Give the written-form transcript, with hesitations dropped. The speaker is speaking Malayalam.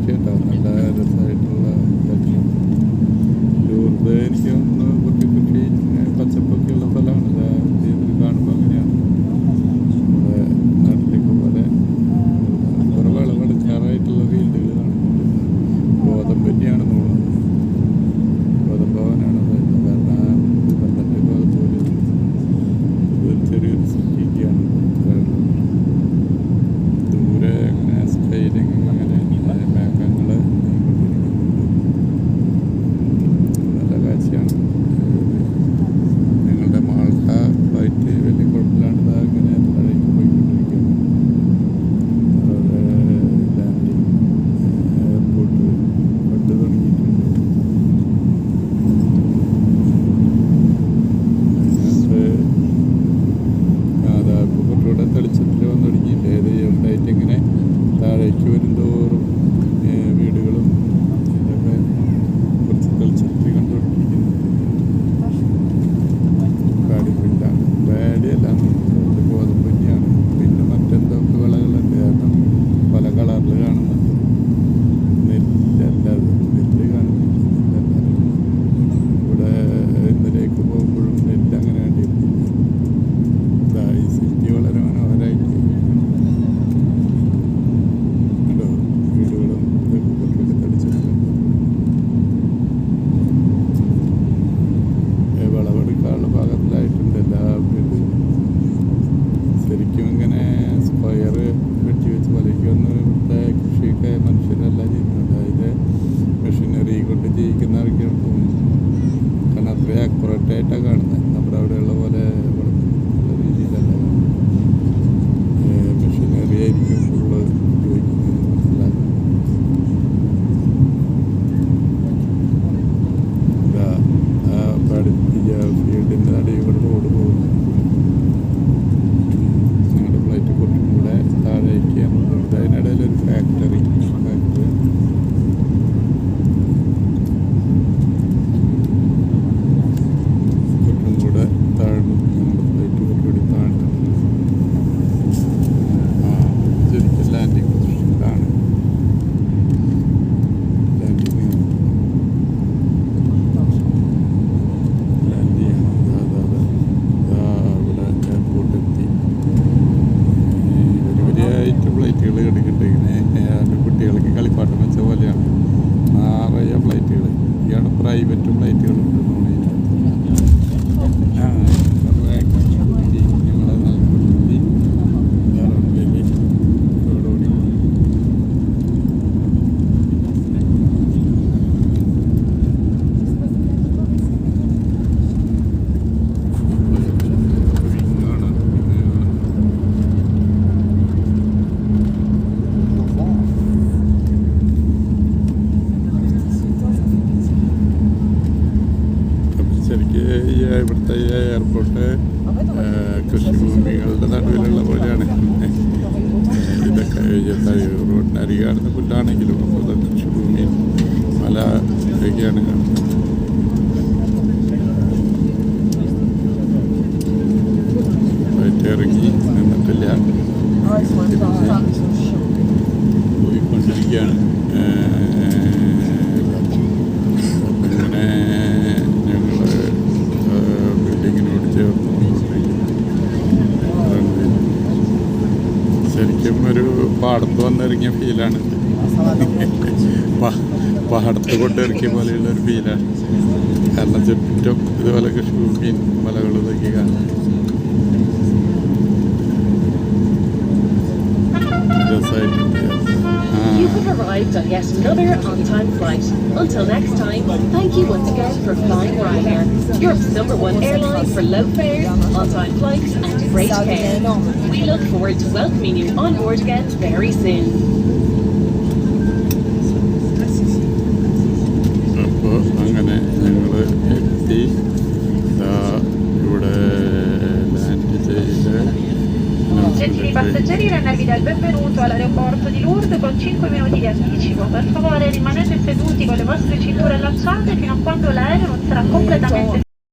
കേട്ടോ, നല്ല രസമായിട്ടുള്ള ലൂർദ്. എനിക്ക് ഒന്ന് കുട്ടി പച്ചപ്പൊക്കെ ഉള്ള സ്ഥലമാണ്. ഇതിൽ കാണുമ്പോൾ അങ്ങനെയാണ് നമ്മുടെ നാട്ടിലേക്ക് പോലെ കുറേ വിളവെടുക്കാറായിട്ടുള്ള ഫീൽഡുകൾ കാണുന്നുണ്ട്. ഗോതമ്പന്നെയാണ് തോന്നുന്നത്, ഗോതമ്പാവനാണ് കാരണം പണ്ടത്തെ ഗോതമ്പ് ഇതൊരു ചെറിയൊരു സിറ്റിക്കാണ്. ദൂരെ അങ്ങനെ സ്കൈലിങ് അങ്ങനെ മേഘങ്ങൾ നീങ്ങിക്കൊണ്ടിരിക്കുന്നുണ്ട്. നല്ല കാഴ്ചയാണ്. ഞങ്ങളുടെ മാൾട്ട ഫ്ലൈറ്റ് വലിയ കുഴപ്പമില്ലാണ്ട് അങ്ങനെ താഴേക്ക് പോയിക്കൊണ്ടിരിക്കുന്നു. ലാൻഡിങ് എയർപോർട്ട് കണ്ടു തുടങ്ങിയിട്ടുണ്ട്. അതിനകത്ത് കുറച്ചുകൂടെ തെളിച്ചത്തിൽ വന്നു തുടങ്ങിയിട്ടുണ്ട്. ഫ്ലൈറ്റ് ഇങ്ങനെ താഴേക്ക് വരുന്തോറും വീടുകളും ഇതൊക്കെ കുറച്ച് തെളിച്ചത്തിൽ കണ്ടുകൊണ്ടിരിക്കുന്നുണ്ട്. കാടിപ്പില്ലാണ് പേടിയെല്ലാം ഗോതമ്പ് തന്നെയാണ്. പിന്നെ മറ്റെന്തൊക്കെ വിളകളുണ്ട്, കാരണം പല കളറിൽ കാണുന്നുണ്ട്. നെല്ലല്ല, നെല്ല് കാണുന്നില്ല, നെല്ലല്ല. ഇവിടെ ഇന്നലേക്ക് പോകുമ്പോഴും നെല്ല് അങ്ങനെ കണ്ടിരുന്നില്ല. ഈ സിറ്റി വളരെ മനോഹരമായിട്ട് കണ്ടോ, വീടുകളും ഇതൊക്കെ കുറച്ചുകൂടി തെളിച്ചിട്ടുണ്ട്. വിളവെടുക്കാനുള്ള ഭാഗത്തിലായിട്ടുണ്ട് എല്ലാ വീടുകളും. ശരിക്കും ഇങ്ങനെ സ്ക്വയർ വെട്ടി വെച്ച് പോലെയൊക്കെ ഒന്ന് ഇവിടുത്തെ കൃഷിയൊക്കെ മനുഷ്യരല്ല ചെയ്യുന്നുണ്ട്. അതിൻ്റെ മെഷീനറി കൊണ്ട് ജീവിക്കുന്നവർക്കാണ് തോന്നുന്നു. കാരണം അത്രയും അക്യുറേറ്റായിട്ടാണ് കാണുന്നത്. നമ്മുടെ അവിടെയുള്ള പോലെ നല്ല രീതിയിലല്ല മെഷീനറി ആയിരിക്കും ഫുള്ള് ഉപയോഗിക്കുന്നത് മനസ്സിലാക്കുന്നത്. ഫീൽഡിൻ്റെ നടുവിൽ കൂടെ റോഡ് പോകുന്നു. ഞങ്ങളുടെ ഫ്ലൈറ്റ് കുറച്ചും കൂടെ താഴേക്ക് അതിനിടയിൽ ഒരു ഫാക്ടറി കുറച്ചും കൂടെ താഴ്ന്നു. ഞങ്ങളുടെ ഫ്ലൈറ്റ് കുറച്ചുകൂടി താഴ്ന്നു. ശരിക്കും ലാൻഡിങ് പൊസിഷനിലാണ്. ഫ്ലൈറ്റുകൾ കിടക്കുന്നുണ്ട്. ഇങ്ങനെ കുട്ടികൾക്ക് കളിപ്പാട്ടം വെച്ച പോലെയാണ് നിറയെ ഫ്ലൈറ്റുകൾ. ഇയാണ് പ്രൈവറ്റ് ഫ്ലൈറ്റുകളുണ്ട് ശരിക്ക് ഇവിടുത്തെ എയർപോർട്ട് കൃഷിഭൂമികളുടെ നടുവിലുള്ള പോലെയാണ്. ഇതൊക്കെ റോഡിനരികെ കാണുന്ന പുല്ലാണെങ്കിലും അപ്പോൾ കൃഷിഭൂമി മല ഇതൊക്കെയാണ് കാണുന്നത്. ഫ്ലൈറ്റ് ഇറങ്ങി നിന്നിട്ടില്ല, പോയിക്കൊണ്ടിരിക്കുകയാണ്. ഇങ്ങനെ ബിൽഡിങ്ങിനോട് ചേർന്ന് ശരിക്കും ഒരു പാടത്ത് വന്നിറങ്ങിയ ഫീലാണ്. പാടത്ത് കൊണ്ടിറക്കിയ പോലെയുള്ള ഒരു ഫീലാണ്. കാരണം ചുറ്റും ഇതുപോലെ കൃഷിഭൂമിയും മലകളും ഇതൊക്കെ കാണാം. You have arrived on yet another on-time flight. Until next time, thank you once again for flying Ryanair, Europe's #1 airline for low fares, on-time flights and great care. We look forward to welcoming you on board again very soon. അപ്പോൾ അങ്ങനെ ഞങ്ങൾ എത്തി. ഇവിടെ ലാൻഡ് ചെയ്ത് Gentili passeggeri, rendervi del benvenuto all'aeroporto di Lourdes con 5 minuti di anticipo. Per favore rimanete seduti con le vostre cinture allacciate fino a quando l'aereo non sarà completamente